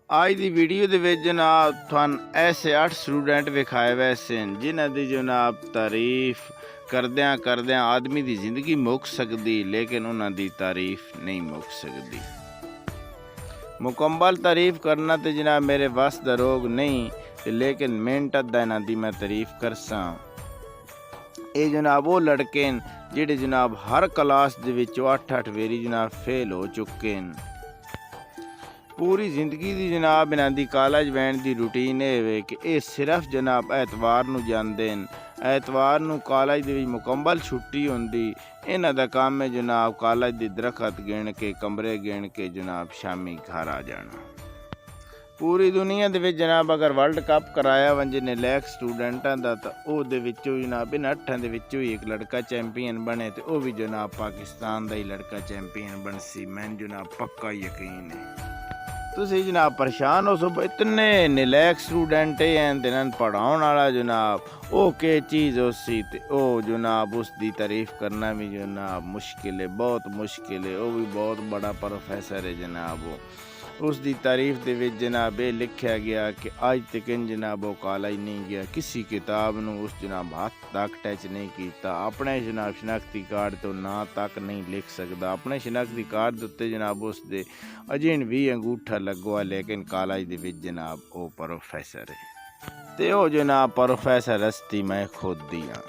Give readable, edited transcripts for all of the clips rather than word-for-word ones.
आज की वीडियो दे विच जनाब तुहानू ऐसे 8 स्टूडेंट विखाए वैसे जिन्हां दी जनाब तारीफ करदियां करदियां आदमी की जिंदगी मुक सकती, लेकिन उन्हां दी तारीफ नहीं मुक सकती। मुकम्मल तारीफ करना तो जनाब मेरे वस दा रोग नहीं, लेकिन मिनट अद्धा इन्हां दी मैं तारीफ करसां। ये जनाब वो लड़के न जिहड़े जनाब हर क्लास दे विचों 8-8 वेरी जनाब फेल हो चुके हैं। पूरी जिंदगी की जनाब इन्हां दी कॉलेज वैन की रूटीन है कि ये सिर्फ जनाब ऐतवार नूं जांदे न। ऐतवार नूं कॉलेज दे विच मुकम्मल छुट्टी होंदी। इन्हां दा काम है जनाब कॉलेज दी दरखत गिण के कमरे गिण के जनाब शामी घर आ जाना। पूरी दुनिया दे विच जनाब अगर वर्ल्ड कप कराया वंजे नलैक स्टूडेंटां दा तां ओहदे विचों जनाब इन 8 दे विचों ही एक लड़का चैंपीयन बने ते वह भी जनाब पाकिस्तान दा ही लड़का चैंपीयन बनसी। मैन जनाब पक्का यकीन है। तुसी जनाब परेशान हो सो इतने नलैक स्टूडेंट हैं जिन्हें पढ़ाने वाला जनाब वो के चीज़ उसी ते ओ जनाब उसकी तारीफ करना भी जनाब मुश्किल है, बहुत मुश्किल है। वो भी बहुत बड़ा प्रोफेसर है जनाब। वो उसकी तारीफ दे विच जनाब ये लिखा गया कि अज तक जनाब वो कॉलेज नहीं गया, किसी किताब नूं उस जनाब हाथ तक टच नहीं किया, अपने जनाब शनाख्ती कार्ड तो ना तक नहीं लिख सकता। अपने शनाख्ती कार्ड उत्ते जनाब उसके अजें भी अंगूठा लगवा, लेकिन कॉलेज दे विच जनाब वो प्रोफेसर है। ते ओ जनाब प्रोफेसर हस्ती मैं खुद दी हाँ।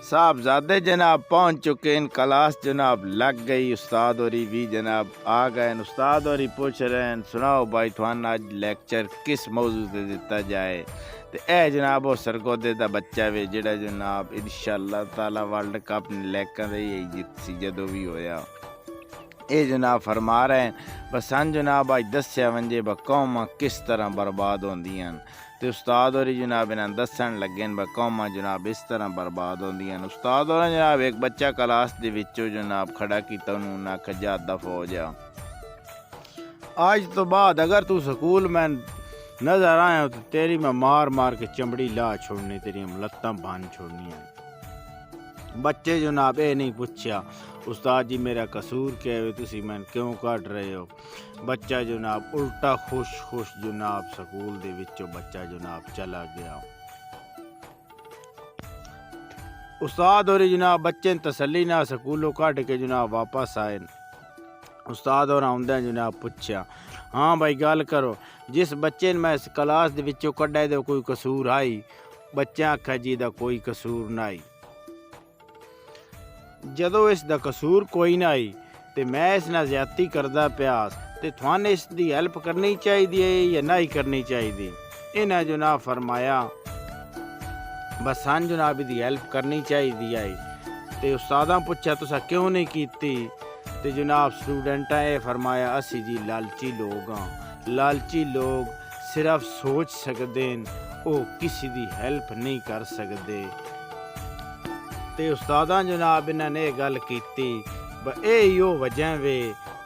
साहबजादे जनाब पहुँच चुके हैं, क्लास जनाब लग गई, उस्ताद होरी भी जनाब आ गए। उस्ताद होरी पूछ रहे हैं सुनाओ भाई तुहानू अज लैक्चर किस मौजू से दिता जाए। तो यह जनाब वो सरगोदे का बच्चा वे जिहड़ा जनाब इंशाअल्लाह ताला वर्ल्ड कप लैकां दे ही जितसी जदों भी होया। ये जनाब फरमा रहे हैं बस सन जनाब अज दस्या वंजे ब कौमां किस तरह बर्बाद होंदियां। तो उस्ताद होरी जनाब इन्हें दसन लगे ब कौमां जनाब इस तरह बर्बाद होंदियां। उस्ताद होरें जनाब एक बच्चा क्लास दे विचों जनाब खड़ा किया, उन्होंने आख्या जा दफ हो जा, आज तो बाद अगर तू स्कूल में नजर आया तो तेरी मैं मार मार के चमड़ी ला छोड़नी, तेरी लत्तां बांध छोड़नियां। बच्चे जनाब ये नहीं पूछा उस्ताद जी मेरा कसूर क्या है, तुसी मैन क्यों काट रहे हो। बच्चा जनाब उल्टा खुश खुश जनाब स्कूल दे विचों बच्चा जनाब चला गया। उस्ताद और जनाब बच्चे ने तसल्ली ना स्कूलों काट के जनाब वापस आए। उस्ताद और आउंदे जनाब पूछा हाँ भाई गल करो, जिस बच्चे ने मैं इस क्लास दे विचों कड्ढा दे कोई कसूर आई। बच्चे आखा जी दा कोई कसूर ना आई। जदों इसका कसूर कोई ना आई तो मैं इस नाल ज्यादती करदा प्यास ते थाने इसकी हैल्प करनी चाहिए या नहीं करनी चाहिए। इन्हें जनाब फरमाया बस सन जनाब इसकी हैल्प करनी चाहिए आई। तो उस्तादा पूछा तुसा क्यों नहीं कीती। ते जनाब स्टूडेंटा ये फरमाया असी जी लालची लोग हाँ, लालची लोग सिर्फ सोच सकते हैं, वो किसी की हैल्प नहीं कर सकते। ते उस्तादा जनाब इन्होंने गल कीती यो वजह वे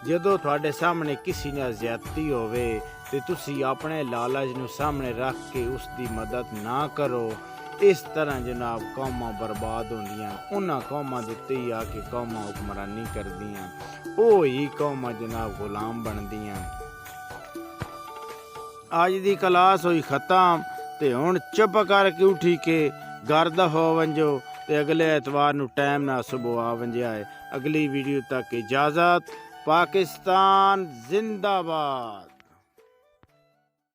जदों तुहाडे सामने किसी नाल ज्यादती होवे ते तुसी अपने लालच नूं सामने रख के उसकी मदद ना करो। इस तरह जनाब कौमां बर्बाद होंदियां। उन्हां कौमां दे उत्ते ही आके कौमां हुक्मरानी करदियां, ओह ही कौमां जनाब गुलाम बनदियां। अज दी क्लास होई खत्म ते हुण चुप करके उठी के घर दा हो वंजो ते अगले एतवार नूं टाइम ना सुबह आ वंजिया है। अगली वीडियो तक इजाज़त। पाकिस्तान जिंदाबाद।